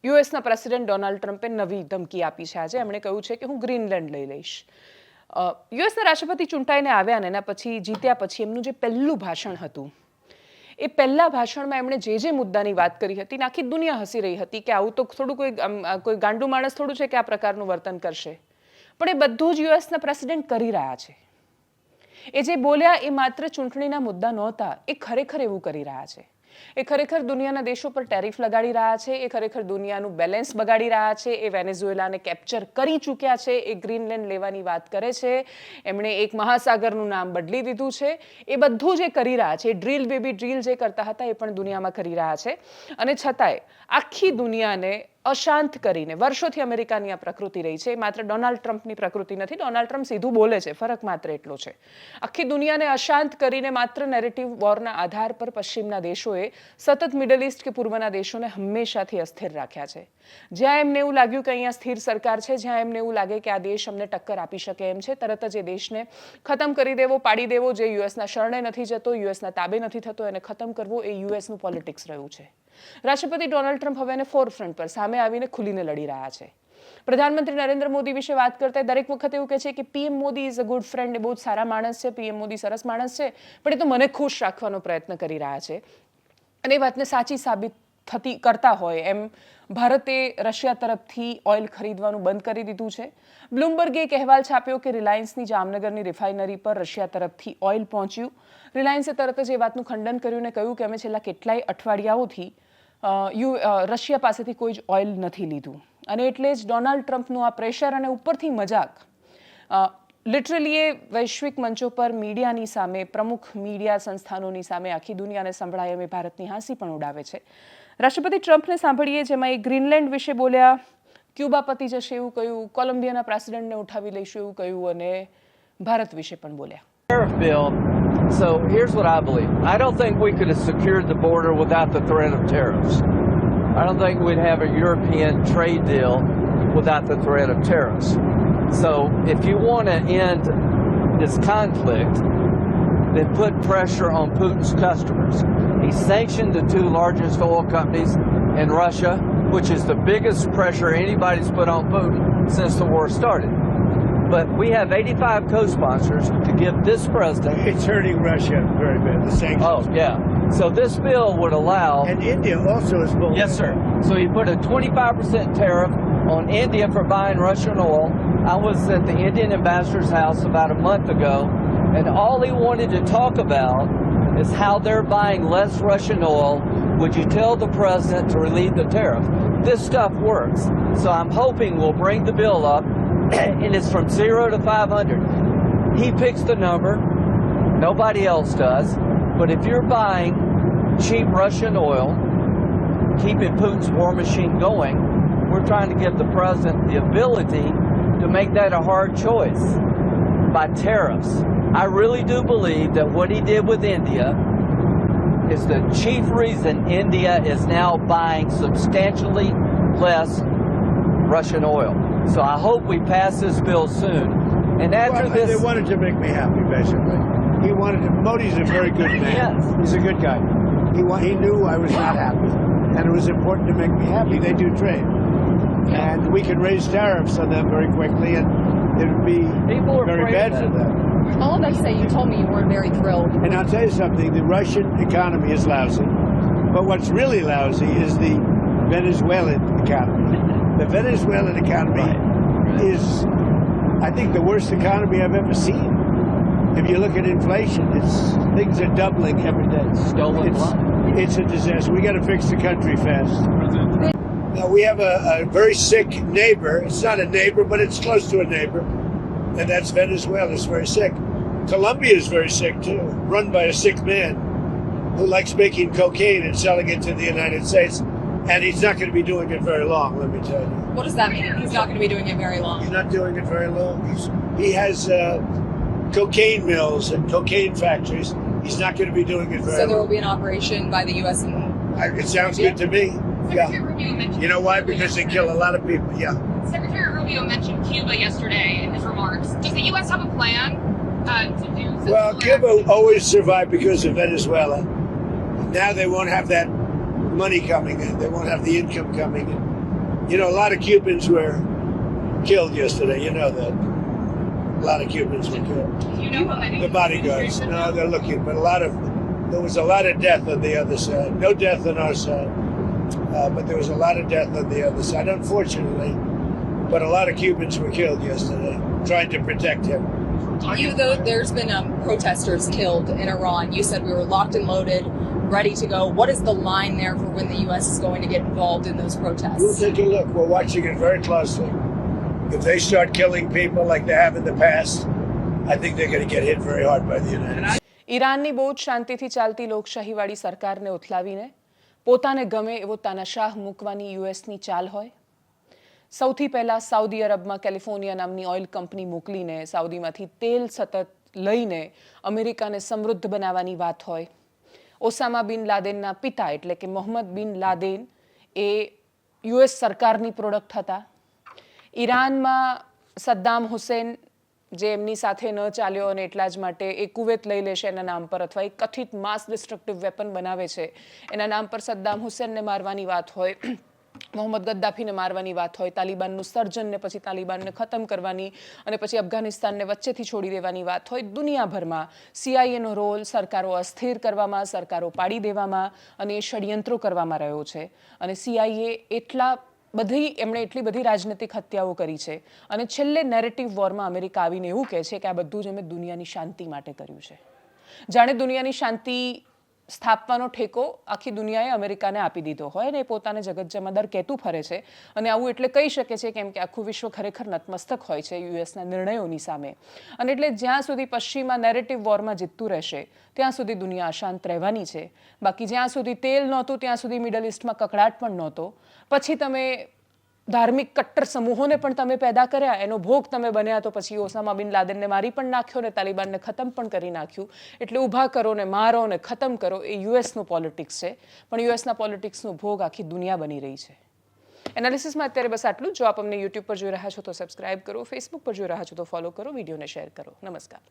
યુએસના president Donald ટ્રમ્પે નવી ધમકી આપી છે. આજે એમણે કહ્યું છે કે હું ગ્રીનલેન્ડ લઈ લઈશ. યુએસના રાષ્ટ્રપતિ ચૂંટાઈને આવ્યા ને એના પછી જીત્યા પછી એમનું જે પહેલું ભાષણ હતું, એ પહેલા ભાષણમાં એમણે જે મુદ્દાની વાત કરી હતી, આખી દુનિયા હસી રહી હતી કે આવું તો થોડું કોઈ ગાંડું માણસ થોડું છે કે આ પ્રકારનું વર્તન કરશે. પણ એ બધું જ યુએસના પ્રેસિડેન્ટ કરી રહ્યા છે. એ જે બોલ્યા એ માત્ર ચૂંટણીના મુદ્દા નહોતા, એ ખરેખર એવું કરી રહ્યા છે. એ ખરેખર દુનિયાના દેશો પર ટેરિફ લગાડી રહ્યા છે. એ ખરેખર દુનિયાનું બેલેન્સ બગાડી રહ્યા છે. એ વેનેઝુએલાને કેપ્ચર કરી ચૂક્યા છે. એ ગ્રીનલેન્ડ લેવાની વાત કરે છે. એમણે એક મહાસાગરનું નામ બદલી દીધું છે. એ બધું જે કરી રહ્યા છે, ડ્રીલ બેબી ડ્રીલ જે કરતા હતા એ પણ દુનિયામાં કરી રહ્યા છે. અને છતાંય આખી દુનિયાને અશાંત કરીને વર્ષોથી અમેરિકાની આ પ્રકૃતિ રહી છે. એ માત્ર ડોનાલ્ડ ટ્રમ્પની પ્રકૃતિ નથી. ડોનાલ્ડ ટ્રમ્પ સીધું બોલે છે, ફરક માત્ર એટલો છે. આખી દુનિયાને અશાંત કરીને માત્ર નેરેટિવ વોરના આધાર પર પશ્ચિમના દેશોએ સતત મિડલ ઇસ્ટ કે પૂર્વના દેશોને હંમેશાથી અસ્થિર રાખ્યા છે. જ્યાં એમને એવું લાગ્યું કે અહીંયા સ્થિર સરકાર છે, જ્યાં એમને એવું લાગે કે આ દેશ અમને ટક્કર આપી શકે એમ છે, તરત જ એ દેશને ખતમ કરી દેવો, પાડી દેવો. જે યુએસના શરણે નથી જતો, યુએસના તાબે નથી થતો, એને ખતમ કરવો, એ યુએસનું પોલિટિક્સ રહ્યું છે. રાષ્ટ્રપતિ ડોનાલ્ડ ટ્રમ્પ હવે એને ફોરફ્રન્ટ પર સામે આવીને ખુલીને લડી રહ્યા છે. પ્રધાનમંત્રી નરેન્દ્ર મોદી વિશે વાત કરતા દરેક વખત એવું કહે છે કે PM Modi is a good friend, એ બહુ જ સારા માણસ છે, પીએમ મોદી સરસ માણસ છે, પણ એ તો મને ખુશ રાખવાનો પ્રયત્ન કરી રહ્યા છે. અને એ વાતને સાચી સાબિત કરતા હોય એમ ભારતે રશિયા તરફથી ઓઇલ ખરીદવાનું બંધ કરી દીધું છે. બ્લુમબર્ગે એક અહેવાલ છાપ્યો કે રિલાયન્સની જામનગરની રિફાઇનરી પર રશિયા તરફથી ઓઇલ પહોંચ્યું. રિલાયન્સે તરત જ એ વાતનું ખંડન કર્યું અને કહ્યું કે અમે છેલ્લા કેટલાય અઠવાડિયાઓથી રશિયા પાસેથી કોઈ જ ઓઇલ નથી લીધું. અને એટલે જ ડોનાલ્ડ ટ્રમ્પનું આ પ્રેશર અને ઉપરથી મજાક લિટરલી એ વૈશ્વિક મંચો પર મીડિયાની સામે, પ્રમુખ મીડિયા સંસ્થાનોની સામે આખી દુનિયાને સંભળાય એમ ભારતની હાંસી પણ ઉડાવે છે. રાષ્ટ્રપતિ ટ્રમ્પને સાંભળીએ જેમાં એ ગ્રીનલેન્ડ વિશે બોલ્યા, ક્યુબા પતી જશે એવું કહ્યું, કોલંબિયાના પ્રેસિડેન્ટને ઉઠાવી લઈશું એવું કહ્યું અને ભારત વિશે પણ બોલ્યા. So here's what I believe. I don't think we could have secured the border without the threat of tariffs. I don't think we'd have a European trade deal without the threat of tariffs. So if you want to end this conflict, then put pressure on Putin's customers. He sanctioned the two largest oil companies in Russia, which is the biggest pressure anybody's put on Putin since the war started. But we have 85 co-sponsors to give this president... It's hurting Russia very bad, the sanctions. Oh, yeah. So this bill would allow... And India also is bullying. Yes, sir. So he put a 25% tariff on India for buying Russian oil. I was at the Indian ambassador's house about a month ago, and all he wanted to talk about is how they're buying less Russian oil. Would you tell the president to relieve the tariff? This stuff works. So I'm hoping we'll bring the bill up, and it's from 0 to 500. He picks the number, nobody else does. But if you're buying cheap Russian oil, keeping Putin's war machine going, we're trying to give the president the ability to make that a hard choice by tariffs. I really do believe that what he did with India is the chief reason India is now buying substantially less Russian oil. So I hope we pass this bill soon. And after this... They wanted to make me happy, basically. He wanted to... Modi's a very good man. Yes. He's a good guy. He knew I was not happy. And it was important to make me happy. They do trade. And we can raise tariffs on them very quickly, and it would be very bad for them. All of that to say, you told me you weren't very thrilled. And I'll tell you something, the Russian economy is lousy. But what's really lousy is the Venezuelan economy. The Venezuelan economy is, I think, the worst economy I've ever seen. If you look at inflation, things are doubling every day. It's a disaster. We got to fix the country fast. Now, we have a very sick neighbor. It's not a neighbor, but it's close to a neighbor. And that's Venezuela. It's very sick. Colombia is very sick, too, run by a sick man who likes making cocaine and selling it to the United States. And he's not going to be doing it very long, let me tell you. What does that mean? He's not going to be doing it very long. He's not doing it very long. He has cocaine mills and cocaine factories. He's not going to be doing it very long. So there will be an operation by the U.S. and... It sounds good to me. Secretary Rubio mentioned... You know why? Because they kill a lot of people, yeah. Secretary Rubio mentioned Cuba yesterday in his remarks. Does the U.S. have a plan to do... Well, Cuba always survived because of Venezuela. Now they won't have that money coming in. They won't have the income coming in. You know, a lot of Cubans were killed yesterday. You know that. A lot of Cubans were killed. Do you know how many? The bodyguards. No, they're looking, but there was a lot of death on the other side. No death on our side, but there was a lot of death on the other side, unfortunately. But a lot of Cubans were killed yesterday, trying to protect him. You, though, there's been protesters killed in Iran. You said we were locked and loaded, ready to go. What is the line there for when the U.S. is going to get involved in those We'll protests? take a look. We're watching it very closely. If they start killing people like they have in the past, I think they're going to get hit very hard by the United States. ઈરાનની બહુ જ શાંતિથી ચાલતી લોકશાહીવાળી સરકારને ઉથલાવીને પોતાને ગમે એવો તાનાશાહ મૂકવાની યુએસની ચાલ હોય. સૌથી પહેલાં સાઉદી અરબમાં કેલિફોર્નિયા નામની ઓઇલ કંપની મોકલીને સાઉદીમાંથી તેલ સતત લઈને અમેરિકાને સમૃદ્ધ બનાવવાની વાત હોય. ઓસામા બિન લાદેનના પિતા એટલે કે મોહમ્મદ બિન લાદેન એ યુએસ સરકારની પ્રોડક્ટ હતા. ઈરાનમાં સદ્દામ હુસેન જે એમની સાથે ન ચાલ્યો અને એટલા જ માટે એ કુવેત લઈ લેશે એના નામ પર અથવા એક કથિત માસ ડિસ્ટ્રક્ટિવ વેપન બનાવે છે એના નામ પર સદ્દામ હુસેનને મારવાની વાત હોય, મોહમ્મદ ગદ્દાફીને મારવાની વાત હોય, તાલિબાનનું સર્જન ને પછી તાલિબાનને ખતમ કરવાની અને પછી અફઘાનિસ્તાનને વચ્ચેથી છોડી દેવાની વાત હોય. દુનિયાભરમાં સીઆઈએનો રોલ સરકારો અસ્થિર કરવામાં, સરકારો પાડી દેવામાં અને એ ષડયંત્રો કરવામાં રહ્યો છે. અને સીઆઈએ એમણે એટલી બધી રાજનૈતિક હત્યાઓ કરી છે અને છેલ્લે નેરેટિવ વોરમાં અમેરિકા આવીને એવું કહે છે કે આ બધું જ અમે દુનિયાની શાંતિ માટે કર્યું છે. જાણે દુનિયાની શાંતિ સ્થાપવાનો ઠેકો આખી દુનિયાએ અમેરિકાને આપી દીધો હોય ને એ પોતાને જગતજમાદાર કહેતું ફરે છે. અને આવું એટલે કહી શકે છે કેમ કે આખું વિશ્વ ખરેખર નતમસ્તક હોય છે યુએસના નિર્ણયોની સામે. અને એટલે જ્યાં સુધી પશ્ચિમા નેરેટિવ વોરમાં જીતતું રહેશે ત્યાં સુધી દુનિયા અશાંત રહેવાની છે. બાકી જ્યાં સુધી તેલ નહોતું ત્યાં સુધી મિડલ ઇસ્ટમાં કકડાટ પણ નહોતો. પછી તમે ધાર્મિક કટ્ટર સમૂહોને પણ તમે પેદા કર્યા, એનો ભોગ તમે બન્યા, તો પછી ઓસામા બિન લાદેનને મારી પણ નાખ્યો ને તાલિબાનને ખતમ પણ કરી નાખ્યું. એટલે ઊભા કરો ને મારો ને ખતમ કરો એ યુએસનું પોલિટિક્સ છે. પણ યુએસના પોલિટિક્સનો ભોગ આખી દુનિયા બની રહી છે. એનાલિસિસમાં અત્યારે બસ આટલું. જો આપ અમને યુટ્યુબ પર જોઈ રહ્યા છો તો સબસ્ક્રાઇબ કરો, ફેસબુક પર જોઈ રહ્યા છો તો ફોલો કરો, વિડીયોને શેર કરો. નમસ્કાર.